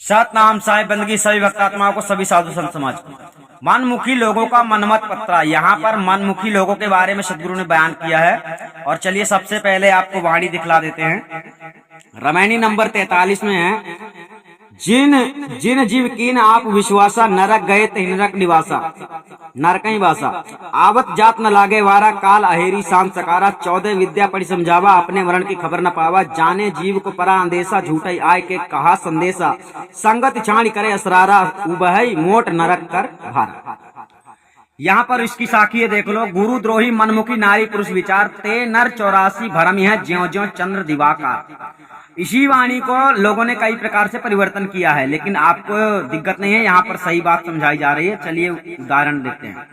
सतनाम साहिब बंदगी सभी भक्तात्माओं को, सभी साधु संत समाज को। मनमुखी लोगों का मनमत पत्रा। यहाँ पर मनमुखी लोगों के बारे में सदगुरु ने बयान किया है। और चलिए सबसे पहले आपको वाणी दिखला देते हैं। रामायणी नंबर 43 में है, जिन जिन जीव कीन आप विश्वासा, नरक गए ते नरक निवासा, नरकई वासा। आवत जात न लागे वारा, काल अहेरी शांत सकारा। 14 विद्या पढ़ी समझावा, अपने मरण की खबर न पावा। जाने जीव को परा अंदेशा, झूठई आय के कहा संदेशा। संगत छाणी करे असरारा, उबहई मोट नरक कर भारा। यहाँ पर इसकी साखी देख लो। गुरुद्रोही मनमुखी नारी पुरुष विचार, ते नर 84 भरम है, ज्यों ज्यों चंद्र दिवाकर। इसी वाणी को लोगों ने कई प्रकार से परिवर्तन किया है, लेकिन आपको दिक्कत नहीं है, यहाँ पर सही बात समझाई जा रही है। चलिए उदाहरण देते हैं।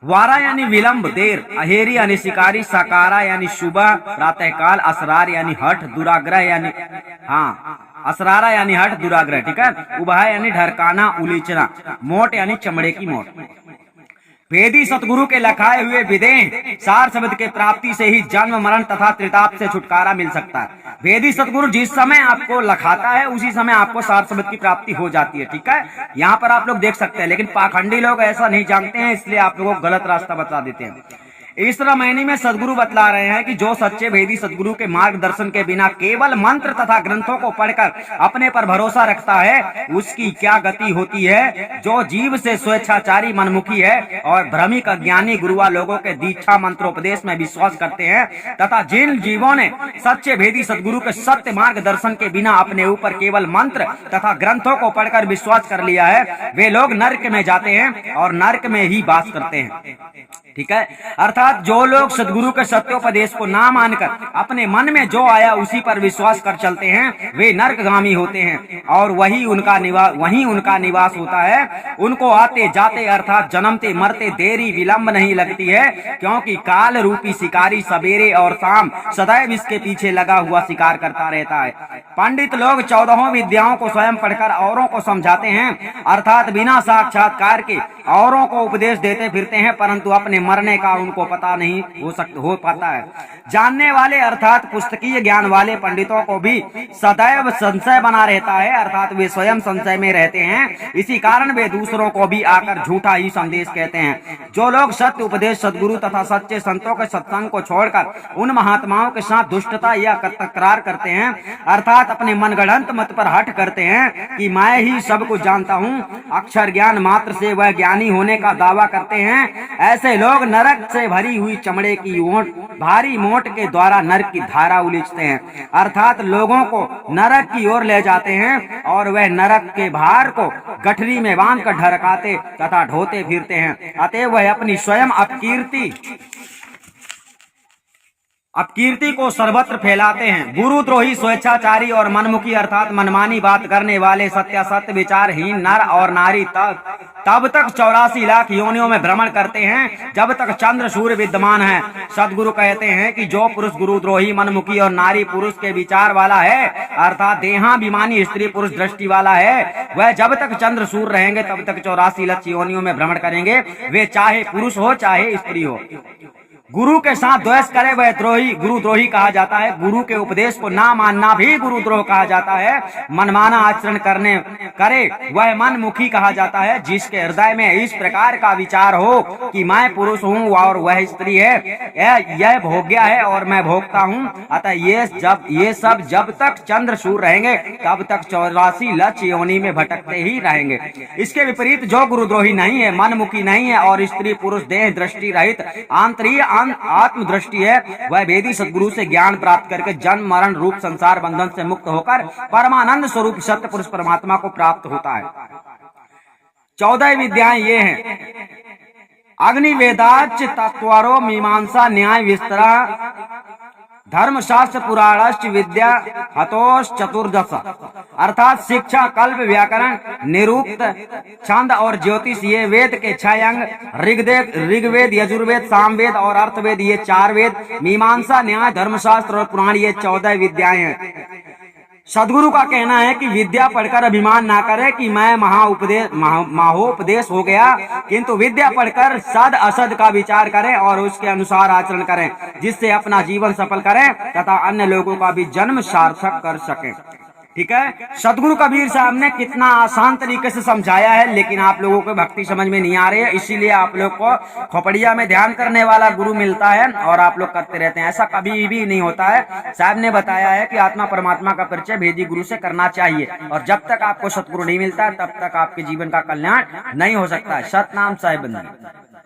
वारा यानी विलंब, देर। अहेरी यानी शिकारी। सकारा यानी सुबह प्रातःकाल। असरार यानी हठ, दुराग्रह यानी असरारा यानी हठ, दुराग्रह। ठीक है। उबाह यानी ढरकाना, उलीचना। मोट यानी चमड़े की मोट। वेदी सतगुरु के लखाए हुए विदेह सार शब्द के प्राप्ति से ही जन्म मरण तथा त्रिताप से छुटकारा मिल सकता है। वेदी सतगुरु जिस समय आपको लखाता है उसी समय आपको सार शब्द की प्राप्ति हो जाती है। ठीक है। यहाँ पर आप लोग देख सकते हैं, लेकिन पाखंडी लोग ऐसा नहीं जानते हैं, इसलिए आप लोगों को गलत रास्ता बता देते हैं। इस रामायणी में सदगुरु बतला रहे हैं कि जो सच्चे भेदी सदगुरु के मार्गदर्शन के बिना केवल मंत्र तथा ग्रंथों को पढ़कर अपने पर भरोसा रखता है, उसकी क्या गति होती है। जो जीव से स्वेच्छाचारी मनमुखी है और भ्रमिक अज्ञानी गुरुआ लोगों के दीक्षा मंत्रोपदेश में विश्वास करते हैं, तथा जिन जीवों ने सच्चे भेदी सदगुरु के सत्य मार्गदर्शन के बिना अपने ऊपर केवल मंत्र तथा ग्रंथों को पढ़कर विश्वास कर लिया है, वे लोग नरक में जाते हैं और नरक में ही वास करते हैं। ठीक है। अर्थात जो लोग सदगुरु के सत्योपदेश को ना मानकर अपने मन में जो आया उसी पर विश्वास कर चलते हैं, वे नरकगामी होते हैं और वहीं उनका निवास होता है। उनको आते जाते अर्थात जन्मते मरते देरी विलंब नहीं लगती है, क्योंकि काल रूपी शिकारी सवेरे और शाम सदैव इसके पीछे लगा हुआ शिकार करता रहता है। पंडित लोग 14 विद्याओं को स्वयं पढ़कर औरों को समझाते हैं, अर्थात बिना साक्षात्कार के औरों को उपदेश देते फिरते हैं, परंतु अपने मरने का उनको पता नहीं हो पाता है। जानने वाले अर्थात पुस्तकीय ज्ञान वाले पंडितों को भी सदैव संशय बना रहता है, अर्थात वे स्वयं संशय में रहते हैं। इसी कारण वे दूसरों को भी आकर झूठा ही संदेश कहते हैं। जो लोग सत्य उपदेश सदगुरु तथा सच्चे संतों के सत्संग को छोड़कर उन महात्माओं के साथ दुष्टता या तकरार करते हैं, अर्थात अपने मनगढ़ंत मत पर हट करते हैं कि मैं ही सब कुछ जानता हूँ, अक्षर ज्ञान मात्र से वह ज्ञानी होने का दावा करते हैं, ऐसे लोग नरक से भरी हुई चमड़े की भारी मोट के द्वारा नरक की धारा उलीचते हैं, अर्थात लोगों को नरक की ओर ले जाते हैं और वह नरक के भार को गठरी में बांध कर ढरकाते तथा ढोते फिरते हैं। अतः वह अपनी स्वयं अपकीर्ति को सर्वत्र फैलाते हैं। गुरुद्रोही स्वेच्छाचारी और मनमुखी अर्थात मनमानी बात करने वाले सत्यासत्य विचारहीन नर और नारी तब तक 84 लाख योनियों में भ्रमण करते हैं जब तक चंद्र सूर्य विद्यमान है। सदगुरु कहते हैं कि जो पुरुष गुरुद्रोही मनमुखी और नारी पुरुष के विचार वाला है, अर्थात देहाभिमानी स्त्री पुरुष दृष्टि वाला है, वह जब तक चंद्र सूर्य रहेंगे तब तक 84 लाख योनियों में भ्रमण करेंगे। वे चाहे पुरुष हो चाहे स्त्री हो। गुरु के साथ द्वेष करे वह गुरुद्रोही कहा जाता है। गुरु के उपदेश को ना मानना भी गुरुद्रोह कहा जाता है। मनमाना आचरण करे वह मनमुखी कहा जाता है। जिसके हृदय में इस प्रकार का विचार हो कि मैं पुरुष हूँ और वह स्त्री है, यह भोग्य है और मैं भोगता हूँ, अतः ये सब जब तक चंद्र सूर्य रहेंगे तब तक 84 लाख योनि में भटकते ही रहेंगे। इसके विपरीत जो गुरुद्रोही नहीं है, मनमुखी नहीं है और स्त्री पुरुष देह दृष्टि रहित आंतरिक आत्मदृष्टि है, वह वेदी सदगुरु से ज्ञान प्राप्त करके जन्म मरण रूप संसार बंधन से मुक्त होकर परमानंद स्वरूप सत्य पुरुष परमात्मा को प्राप्त होता है। 14 विद्याएं ये हैं: अग्नि वेदाच तत्वरो मीमांसा न्याय विस्तरा धर्मशास्त्र पुराणश्च विद्या हतोष चतुर्दश, अर्थात शिक्षा कल्प व्याकरण निरुक्त छंद और ज्योतिष ये वेद के 6 अंग, ऋग्वेद यजुर्वेद सामवेद और अर्थवेद ये 4 वेद, मीमांसा न्याय धर्मशास्त्र और पुराण ये 14 विद्याएं हैं। सदगुरु का कहना है कि विद्या पढ़कर अभिमान ना करे कि मैं महोपदेश हो गया, किंतु विद्या पढ़कर सद असद का विचार करें और उसके अनुसार आचरण करें, जिससे अपना जीवन सफल करें तथा अन्य लोगों का भी जन्म सार्थक कर सकें। ठीक है। सदगुरु कबीर साहब ने कितना आसान तरीके से समझाया है, लेकिन आप लोगों को भक्ति समझ में नहीं आ रही है, इसीलिए आप लोग को खोपड़िया में ध्यान करने वाला गुरु मिलता है और आप लोग करते रहते हैं। ऐसा कभी भी नहीं होता है। साहब ने बताया है कि आत्मा परमात्मा का परिचय भेदी गुरु से करना चाहिए, और जब तक आपको सतगुरु नहीं मिलता तब तक आपके जीवन का कल्याण नहीं हो सकता है। सतनाम साहिब बंदी।